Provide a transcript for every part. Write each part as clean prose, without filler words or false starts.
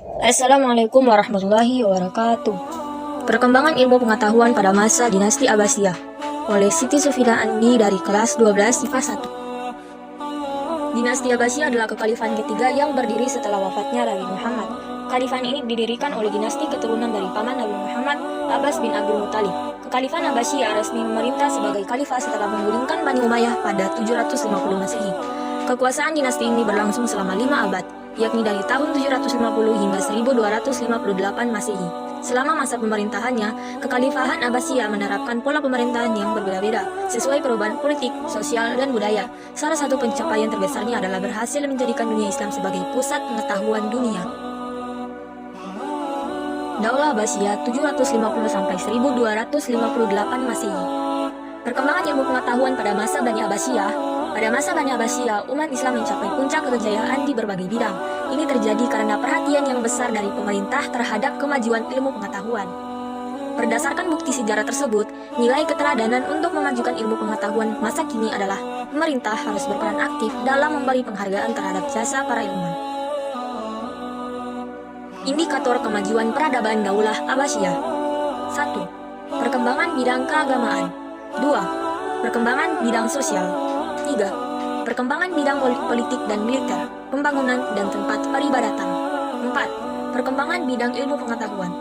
Assalamualaikum warahmatullahi wabarakatuh. Perkembangan ilmu pengetahuan pada masa dinasti Abbasiyah oleh Siti Sufina Andi dari kelas 12 IPA 1. Dinasti Abbasiyah adalah kekhalifahan ketiga yang berdiri setelah wafatnya Nabi Muhammad. Kekhalifahan ini didirikan oleh dinasti keturunan dari paman Nabi Muhammad, Abbas bin Abdul Muttalib. Kekhalifahan Abbasiyah resmi memerintah sebagai khalifah setelah menggulingkan Bani Umayyah pada 750 Masehi. Kekuasaan dinasti ini berlangsung selama 5 abad, yakni dari tahun 750 hingga 1258 Masehi. Selama masa pemerintahannya, kekhalifahan Abbasiyah menerapkan pola pemerintahan yang berbeda-beda, sesuai perubahan politik, sosial, dan budaya. Salah satu pencapaian terbesarnya adalah berhasil menjadikan dunia Islam sebagai pusat pengetahuan dunia. Daulah Abbasiyah 750 sampai 1258 Masehi. Perkembangan ilmu pengetahuan pada masa Bani Abbasiyah. Pada masa Bani Abbasiyah, umat Islam mencapai puncak kejayaan di berbagai bidang. Ini terjadi karena perhatian yang besar dari pemerintah terhadap kemajuan ilmu pengetahuan. Berdasarkan bukti sejarah tersebut, nilai keteladanan untuk memajukan ilmu pengetahuan masa kini adalah pemerintah harus berperan aktif dalam memberi penghargaan terhadap jasa para ilmuwan. Indikator kemajuan peradaban Daulah Abbasiyah. 1. Perkembangan bidang keagamaan. 2. Perkembangan bidang sosial. 3. Perkembangan bidang politik dan militer, pembangunan dan tempat peribadatan. 4. Perkembangan bidang ilmu pengetahuan.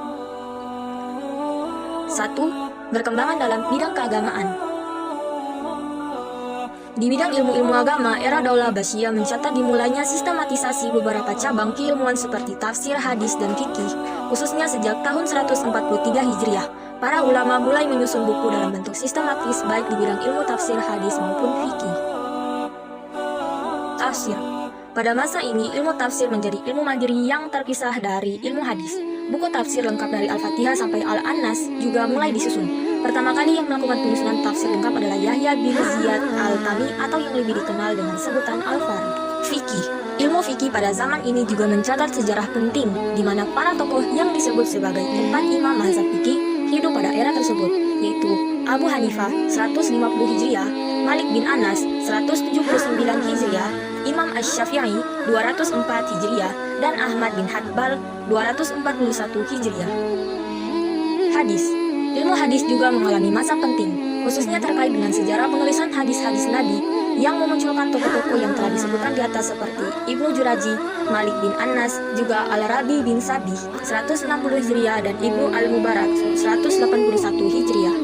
1. Perkembangan dalam bidang keagamaan. Di bidang ilmu-ilmu agama, era Daulah Abbasiyah mencatat dimulainya sistematisasi beberapa cabang keilmuan seperti tafsir, hadis, dan fikih, khususnya sejak tahun 143 Hijriah. Para ulama mulai menyusun buku dalam bentuk sistematis baik di bidang ilmu tafsir, hadis, maupun fikih. Tafsir. Pada masa ini, ilmu tafsir menjadi ilmu mandiri yang terpisah dari ilmu hadis. Buku tafsir lengkap dari Al-Fatihah sampai Al-Annas juga mulai disusun. Pertama kali yang melakukan penyusunan tafsir lengkap adalah Yahya bin Ziyad Al-Tami atau yang lebih dikenal dengan sebutan Al-Fari. Fikih. Ilmu fikih pada zaman ini juga mencatat sejarah penting, di mana para tokoh yang disebut sebagai 4 imam mazhab fikih hidup pada era tersebut, yaitu Abu Hanifah 150 Hijriah, Malik bin Anas 179 Hijriah, Imam Asy-Syafi'i 204 Hijriah, dan Ahmad bin Hanbal 241 Hijriah. Hadis. Ilmu hadis juga mengalami masa penting, khususnya terkait dengan sejarah penulisan hadis-hadis Nabi yang memunculkan tokoh-tokoh yang telah disebutkan di atas seperti Ibnu Juraji, Malik bin Anas, juga Al-Rabi bin Sabih 160 Hijriah dan Ibnu Al-Mubarak 181 Hijriah.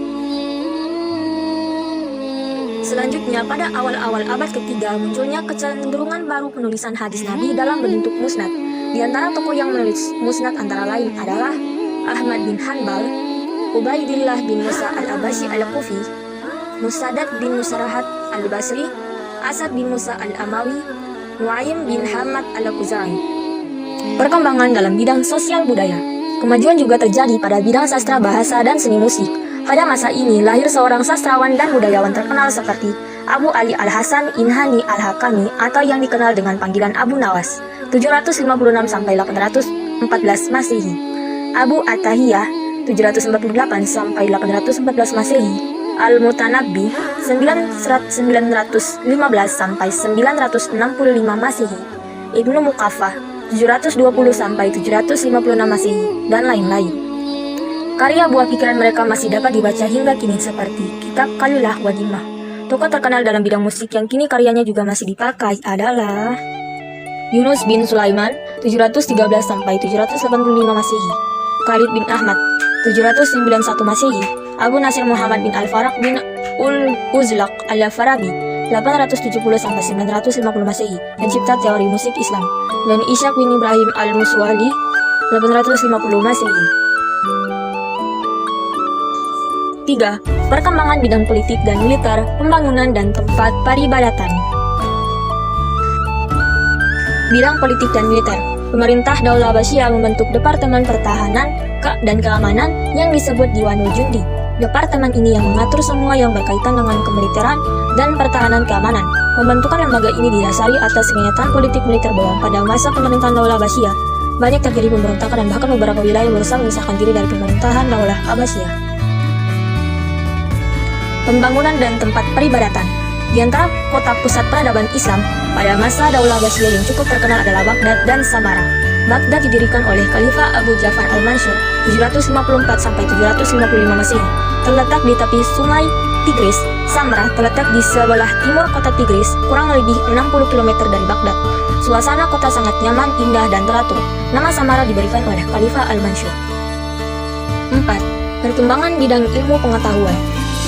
Selanjutnya, pada awal-awal abad ketiga munculnya kecenderungan baru penulisan hadis Nabi dalam bentuk musnad. Di antara tokoh yang menulis musnad antara lain adalah Ahmad bin Hanbal, Ubaidillah bin Musa al-Abashi al-Kufi, Musaddad bin Musarahat al-Basri, Asad bin Musa al-Amawi, Nuaim bin Hamad al-Khuzai. Perkembangan dalam bidang sosial budaya. Kemajuan juga terjadi pada bidang sastra, bahasa, dan seni musik. Pada masa ini lahir seorang sastrawan dan budayawan terkenal seperti Abu Ali Al-Hasan Inhani Al-Hakami atau yang dikenal dengan panggilan Abu Nawas 756 sampai 814 Masehi, Abu At-Tahiyah 748 sampai 814 Masehi, Al-Mutanabbi 915 sampai 965 Masehi, Ibnu Muqaffah 720 sampai 756 Masehi, dan lain-lain. Karya buah pikiran mereka masih dapat dibaca hingga kini seperti kitab Kalilah wa Dimah. Tokoh terkenal dalam bidang musik yang kini karyanya juga masih dipakai adalah Yunus bin Sulaiman 713 sampai 785 Masehi, Khalid bin Ahmad 791 Masehi, Abu Nasir Muhammad bin Al-Faraq bin Uzlaq Al-Farabi 870 sampai 950 Masehi, pencipta teori musik Islam, dan Ishaq bin Ibrahim Al-Muswali 850 Masehi. 3. Perkembangan bidang politik dan militer, pembangunan dan tempat peribadatan. Bidang politik dan militer. Pemerintah Daulah Abbasiyah membentuk Departemen Pertahanan dan Keamanan yang disebut Diwanul Jundi. Departemen ini yang mengatur semua yang berkaitan dengan kemiliteran dan pertahanan keamanan. Pembentukan lembaga ini didasari atas kenyataan politik militer bahwa pada masa pemerintahan Daulah Abbasiyah banyak terjadi pemberontakan dan bahkan beberapa wilayah berusaha memisahkan diri dari pemerintahan Daulah Abbasiyah. Pembangunan dan tempat peribadatan. Di antara kota pusat peradaban Islam pada masa Daulah Abbasiyah yang cukup terkenal adalah Baghdad dan Samarra. Baghdad didirikan oleh Khalifah Abu Ja'far al-Mansur 754-755 Masehi. Terletak di tepi sungai Tigris. Samrah terletak di sebelah timur kota Tigris, kurang lebih 60 km dari Baghdad. Suasana kota sangat nyaman, indah, dan teratur. Nama Samarra diberikan oleh Khalifah al-Mansur. 4. Perkembangan bidang ilmu pengetahuan.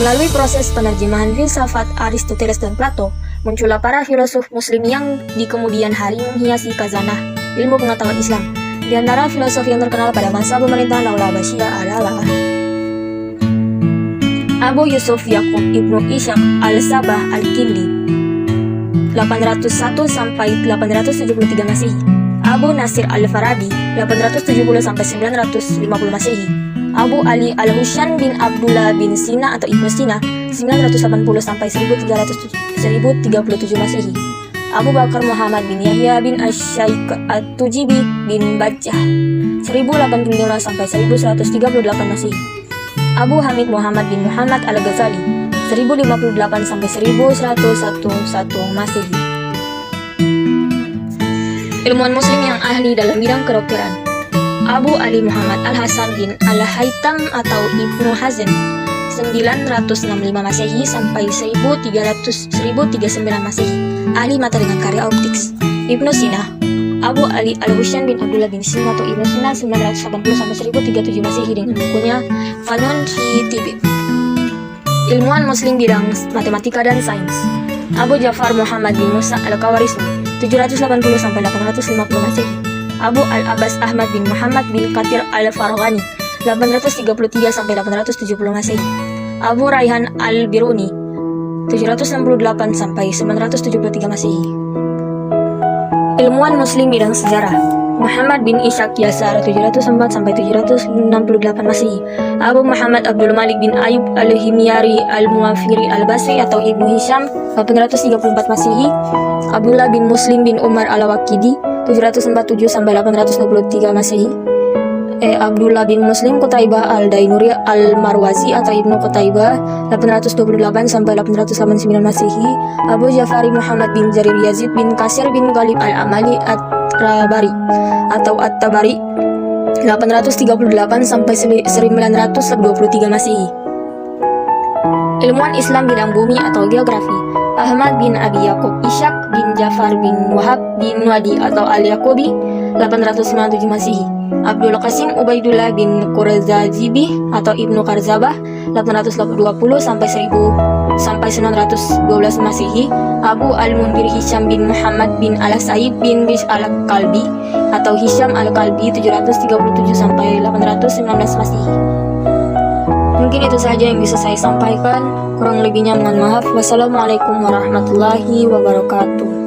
Melalui proses penerjemahan filsafat Aristoteles dan Plato, muncullah para filosof muslim yang di kemudian hari menghiasi khazanah ilmu pengetahuan Islam. Di antara filosof yang terkenal pada masa pemerintahan Daulah Abbasiyah adalah Abu Yusuf Yaqub Ibnu Ishaq al-Sabah al-Kindi 801 sampai 873 Masehi, Abu Nasir al-Farabi 870 sampai 950 Masehi, Abu Ali al-Husyan bin Abdullah bin Sina atau Ibnu Sina 980 sampai 1037 Masehi, Abu Bakar Muhammad bin Yahya bin Asy-Syaikh at-Tujibi bin Bajjah 1085 sampai 1138 Masehi, Abu Hamid Muhammad bin Muhammad al-Ghazali 1058 sampai 1111 Masehi. Ilmuwan muslim yang ahli dalam bidang kedokteran. Abu Ali Muhammad Al-Hasan bin Al-Haytham atau Ibnu Hazm 965 Masehi sampai 1339 Masehi, ahli mata dengan karya optiks. Ibnu Sina, Abu Ali Al-Husyan bin Abdullah bin Sina atau Ibnu Sina 980 sampai 1037 Masehi dengan bukunya Fanun fi Tibb. Ilmuwan muslim bidang matematika dan sains. Abu Ja'far Muhammad bin Musa Al-Khawarizmi 780 sampai 850 Masehi, Abu Al-Abbas Ahmad bin Muhammad bin Kathir Al-Farghani 833 sampai 870 Masehi, Abu Raihan Al-Biruni 768 sampai 973 Masehi. Ilmuwan muslim bidang sejarah. Muhammad bin Ishaq Yasar 704 sampai 768 Masehi, Abu Muhammad Abdul Malik bin Ayub Al-Himyari Al-Muwafiri Al-Basri atau Ibnu Hisham 834 Masehi, Abdullah bin Muslim bin Umar Al-Waqidi 747 sampai 823 Masehi, Abdullah bin Muslim Qutaibah Al-Dainuri Al-Marwazi atau Ibnu Qutaibah 828 sampai 889 Masehi, Abu Ja'fari Muhammad bin Jarir Yazid bin Kasir bin Ghalib Al-Amali At-Tabari atau At-Tabari 838 sampai 1923 Masehi. Ilmuwan Islam bidang bumi atau geografi. Ahmad bin Abi Yaqub Ishaq bin Ja'far bin Wahab bin Wadi atau Al-Yaqubi 897 Masehi, Abdul Qasim Ubaidullah bin Qurzazibi atau Ibnu Qarzabah 820 sampai 912 Masehi, Abu Al-Mundir Hisham bin Muhammad bin Al-Sa'id bin Bish Al-Kalbi atau Hisham Al-Kalbi 737 sampai 819 Masehi. Mungkin itu saja yang bisa saya sampaikan. Kurang lebihnya mohon maaf. Wassalamualaikum warahmatullahi wabarakatuh.